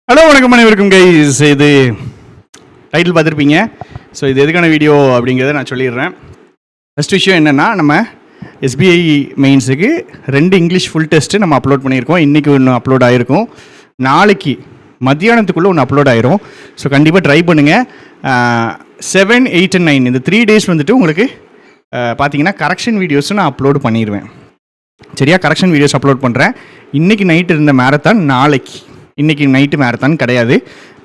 Hello வணக்கம் அனைவருக்கும் guys. இது டைட்டில் பார்த்துருப்பீங்க. ஸோ இது எதுக்கான வீடியோ அப்படிங்கிறத நான் சொல்லிடுறேன். ஃபஸ்ட் விஷயம் என்னென்னா, நம்ம எஸ்பிஐ மெயின்ஸுக்கு 2 இங்கிலீஷ் ஃபுல் டெஸ்ட்டு நம்ம அப்லோட் பண்ணியிருக்கோம். இன்றைக்கி ஒன்று அப்லோட் ஆகிருக்கும், நாளைக்கு மத்தியானத்துக்குள்ளே ஒன்று அப்லோட் ஆகிரும். ஸோ கண்டிப்பாக ட்ரை பண்ணுங்கள். 7, 8 and 9 இந்த 3 days வந்துட்டு உங்களுக்கு பார்த்தீங்கன்னா கரெக்ஷன் வீடியோஸும் நான் அப்லோடு பண்ணிடுவேன். சரியா? கரெக்ஷன் வீடியோஸ் அப்லோட் பண்ணுறேன். இன்றைக்கி நைட்டு இருந்த மேரத்தான் நாளைக்கு, இன்றைக்கி நைட்டு மேரத்தான் கிடையாது,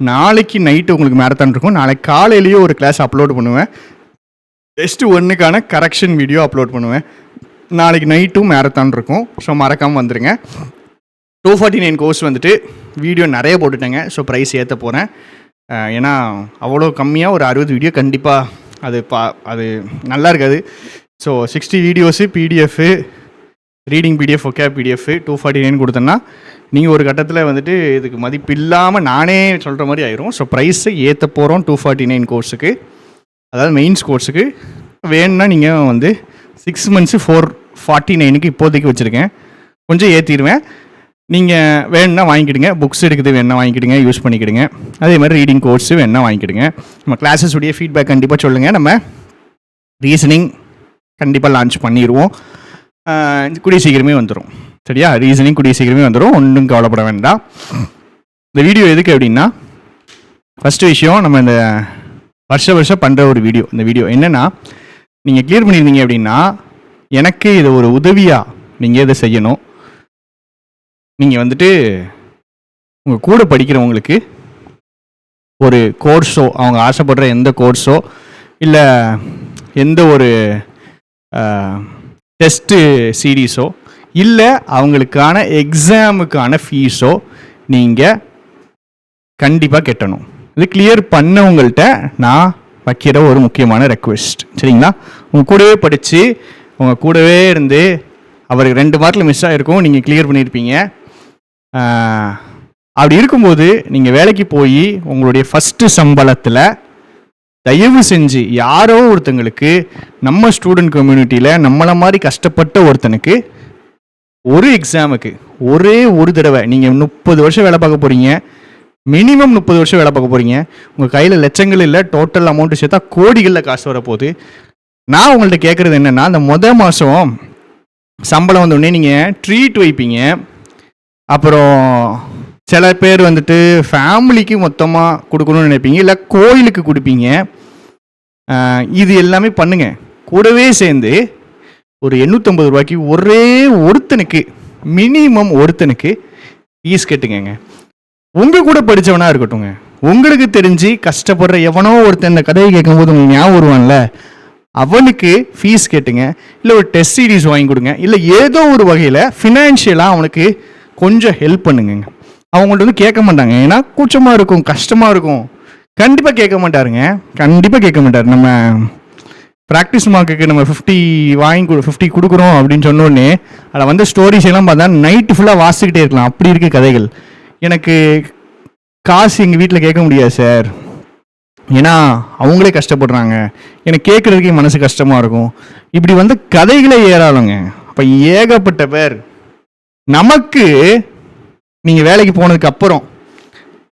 நாளைக்கு நைட்டு உங்களுக்கு மேரத்தான் இருக்கும். நாளைக்கு காலையிலேயே ஒரு கிளாஸ் அப்லோட் பண்ணுவேன். டெஸ்ட்டு 1க்கான கரெக்ஷன் வீடியோ அப்லோட் பண்ணுவேன். நாளைக்கு நைட்டும் மேரத்தான் இருக்கும். ஸோ மறக்காமல் வந்துடுங்க. 249 கோர்ஸ் வந்துட்டு வீடியோ நிறைய போட்டுட்டேங்க. ஸோ ப்ரைஸ் ஏற்ற போகிறேன். ஏன்னா அவ்வளோ கம்மியாக ஒரு 60 வீடியோ கண்டிப்பாக அது நல்லா இருக்காது. So 60 videos PDF, reading PDF, ஒகேப் பிடிஎஃப் 249 கொடுத்தேன்னா நீங்கள் ஒரு கட்டத்தில் வந்துட்டு இதுக்கு மதிப்பு இல்லாமல் நானே சொல்கிற மாதிரி ஆயிரும். ஸோ ப்ரைஸை ஏற்ற போகிறோம் 249 கோர்ஸுக்கு, அதாவது மெயின்ஸ் கோர்ஸுக்கு. வேணும்னா நீங்கள் வந்து 6 months 449க்கு இப்போதைக்கு வச்சுருக்கேன். கொஞ்சம் ஏற்றிடுவேன். நீங்கள் வேணும்னா வாங்கிக்கிடுங்க. புக்ஸ் எடுக்குது வேணுன்னா வாங்கிக்கிடுங்க, யூஸ் பண்ணிக்கிடுங்க. அதே மாதிரி ரீடிங் கோர்ஸு வேணுன்னா வாங்கிக்கிடுங்க. நம்ம கிளாஸஸ் உடைய ஃபீட்பேக் கண்டிப்பாக சொல்லுங்கள். நம்ம ரீசனிங் கண்டிப்பாக லான்ச் பண்ணிடுவோம். கூடிய சீக்கிரமே வந்துடும். சரியா? ரீசனிங் கூடிய சீக்கிரமே வந்துடும், ஒன்றும் கவலைப்பட வேண்டாம். இந்த வீடியோ எதுக்கு அப்படின்னா, ஃபஸ்ட்டு விஷயம், நம்ம இந்த வருஷம் பண்ணுற ஒரு வீடியோ. இந்த வீடியோ என்னென்னா, நீங்கள் கிளியர் பண்ணியிருந்தீங்க அப்படின்னா எனக்கு இது ஒரு உதவியாக நீங்கள் இதை செய்யணும். நீங்கள் வந்துட்டு உங்கள் கூட படிக்கிறவங்களுக்கு ஒரு கோர்ஸோ, அவங்க ஆசைப்படுற எந்த கோர்ஸோ, இல்லை எந்த ஒரு டெஸ்ட்டு சீரீஸோ, இல்லை அவங்களுக்கான எக்ஸாமுக்கான ஃபீஸோ நீங்கள் கண்டிப்பாக கட்டணும். இது கிளியர் பண்ணவங்கள்ட்ட நான் வைக்கிற ஒரு முக்கியமான ரெக்வெஸ்ட். சரிங்களா? உங்கள் கூடவே படித்து உங்கள் கூடவே இருந்து அவருக்கு 2 மார்க்கில் மிஸ் ஆகிருக்கும், நீங்கள் கிளியர் பண்ணியிருப்பீங்க. அப்படி இருக்கும்போது நீங்கள் வேலைக்கு போய் உங்களுடைய ஃபஸ்ட்டு சம்பளத்தில் தயவு செஞ்சு யாரோ ஒருத்தங்களுக்கு, நம்ம ஸ்டூடெண்ட் கம்யூனிட்டியில் நம்மளை மாதிரி கஷ்டப்பட்ட ஒருத்தனுக்கு ஒரு எக்ஸாமுக்கு ஒரே ஒரு தடவை, நீங்கள் 30 வருஷம் வேலை பார்க்க போகிறீங்க, மினிமம் 30 வருஷம் வேலை பார்க்க போகிறீங்க, உங்கள் கையில் லட்சங்கள் இல்லை, டோட்டல் அமௌண்ட்டு சேர்த்தா கோடிகளில் காசு வரப்போகுது. நான் உங்கள்கிட்ட கேட்குறது என்னென்னா, அந்த மாதம் சம்பளம் வந்தோடனே நீங்கள் ட்ரீட் வைப்பீங்க. அப்புறம் சில பேர் வந்துட்டு ஃபேமிலிக்கு மொத்தமாக கொடுக்கணும்னு நினைப்பீங்க, இல்லை கோயிலுக்கு கொடுப்பீங்க. இது எல்லாமே பண்ணுங்க. கூடவே சேர்ந்து ஒரு 850 ரூபாய்க்கு ஒரே ஒருத்தனுக்கு, மினிமம் ஒருத்தனுக்கு ஃபீஸ் கட்டுங்க. உங்கள் கூட படித்தவனாக இருக்கட்டுங்க, உங்களுக்கு தெரிஞ்சு கஷ்டப்படுற எவனோ ஒருத்தன் இந்த கதையை கேட்கும்போது உங்களுக்கு ஞாபகம் வருவான்ல, அவனுக்கு ஃபீஸ் கேட்டுங்க. இல்லை ஒரு டெஸ்ட் சீரீஸ் வாங்கி கொடுங்க. இல்லை ஏதோ ஒரு வகையில் ஃபினான்ஷியலாக அவனுக்கு கொஞ்சம் ஹெல்ப் பண்ணுங்க. அவங்கள்ட்ட வந்து கேட்க மாட்டாங்க, ஏன்னா கூச்சமாக இருக்கும், கஷ்டமாக இருக்கும். கண்டிப்பாக கேட்க மாட்டாருங்க, கண்டிப்பாக கேட்க மாட்டார். நம்ம ப்ராக்டிஸ் மார்க்குக்கு நம்ம 50 கொடுக்குறோம் அப்படின்னு சொன்னோடனே அதில் வந்து ஸ்டோரிஸ் எல்லாம் பார்த்தா நைட்டு ஃபுல்லாக வாசிக்கிட்டே இருக்கலாம். அப்படி இருக்க கதைகள். எனக்கு காசு எங்கள் வீட்டில் கேட்க முடியாது சார், ஏன்னா அவங்களே கஷ்டப்படுறாங்க, எனக்கு கேட்குறதுக்கே மனசு கஷ்டமாக இருக்கும். இப்படி வந்து கதைகளே ஏறாளுங்க. அப்போ ஏகப்பட்ட பேர் நமக்கு நீங்கள் வேலைக்கு போனதுக்கு அப்புறம்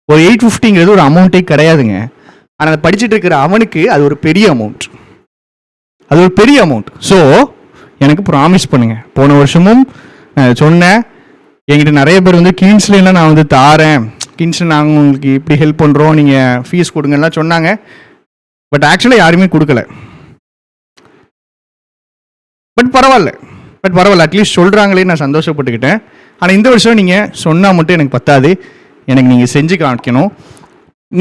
ஒரு 850ங்கிறது ஒரு அமௌண்ட்டே கிடையாதுங்க. ஆனால் அதை படிச்சுட்டு இருக்கிற அவனுக்கு அது ஒரு பெரிய அமௌண்ட், அது ஒரு பெரிய அமௌண்ட். ஸோ எனக்கு ப்ராமிஸ் பண்ணுங்கள். போன வருஷமும் சொன்னேன், என்கிட்ட நிறைய பேர் வந்து கிங்ஸ்லாம் நான் வந்து தாரேன், கிங்ஸில் நாங்கள் உங்களுக்கு இப்படி ஹெல்ப் பண்ணுறோம், நீங்கள் ஃபீஸ் கொடுங்கலாம் சொன்னாங்க. பட் ஆக்சுவலாக யாருமே கொடுக்கல. பட் பரவாயில்ல, அட்லீஸ்ட் சொல்கிறாங்களே, நான் சந்தோஷப்பட்டுக்கிட்டேன். ஆனால் இந்த வருஷம் நீங்கள் சொன்னால் மட்டும் எனக்கு பத்தாது, எனக்கு நீங்கள் செஞ்சு காமிக்கணும்.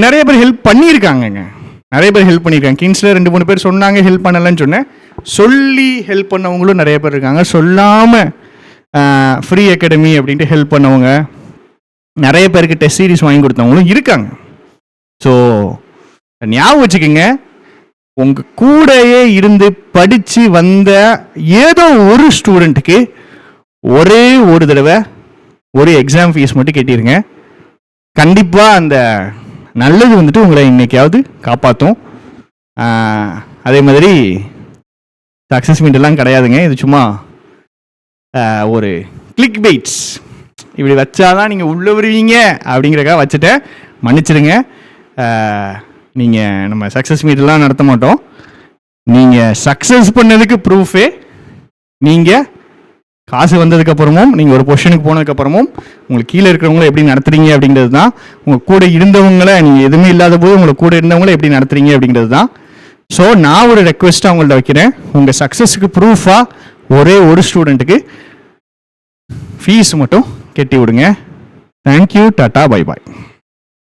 நிறைய பேர் ஹெல்ப் பண்ணியிருக்காங்கங்க, நிறைய பேர் ஹெல்ப் பண்ணியிருக்காங்க. கிங்ஸில் 2-3 பேர் சொன்னாங்க, ஹெல்ப் பண்ணலைன்னு சொன்னேன். சொல்லி ஹெல்ப் பண்ணவங்களும் நிறைய பேர் இருக்காங்க. சொல்லாமல் ஃப்ரீ அகாடமி அப்படின்ட்டு ஹெல்ப் பண்ணவங்க, நிறைய பேருக்கு டெஸ்ட் சீரீஸ் வாங்கி கொடுத்தவங்களும் இருக்காங்க. ஸோ ஞாபகம் வச்சுக்கோங்க, உங்கள் கூடையே இருந்து படித்து வந்த ஏதோ ஒரு ஸ்டூடெண்ட்டுக்கு ஒரே ஒரு தடவை ஒரு எக்ஸாம் ஃபீஸ் மட்டும் கட்டிடுங்க. கண்டிப்பாக அந்த நல்லது வந்துட்டு உங்களை இன்னைக்காவது காப்பாற்றும். அதே மாதிரி சக்ஸஸ் மீட் எல்லாம் கிடையாதுங்க, இது சும்மா ஒரு கிளிக் பைட்ஸ். இப்படி வச்சாதான் நீங்கள் உள்ளே வருவீங்க அப்படிங்கிறக்காக வச்சுட்டேன், மன்னிச்சிடுங்க. நீங்கள் நம்ம சக்ஸஸ் மீட்லாம் நடத்த மாட்டோம். நீங்கள் சக்ஸஸ் பண்ணதுக்கு ப்ரூஃபே நீங்கள் காசு வந்ததுக்கப்புறமும், நீங்கள் ஒரு பொசிஷனுக்கு போனதுக்கப்புறமும் உங்களுக்கு கீழே இருக்கிறவங்கள எப்படி நடத்துறீங்க அப்படிங்கிறது தான். உங்கள் கூட இருந்தவங்கள, நீங்கள் எதுவுமே இல்லாத போது உங்களை கூட இருந்தவங்கள எப்படி நடத்துறீங்க அப்படிங்கிறது தான். ஸோ நான் ஒரு ரெக்வெஸ்ட்டாக உங்கள்ட்ட வைக்கிறேன், உங்கள் சக்ஸஸுக்கு ப்ரூஃபாக ஒரே ஒரு ஸ்டூடெண்ட்டுக்கு ஃபீஸ் மட்டும் கட்டி விடுங்க. Thank you, tata, bye bye.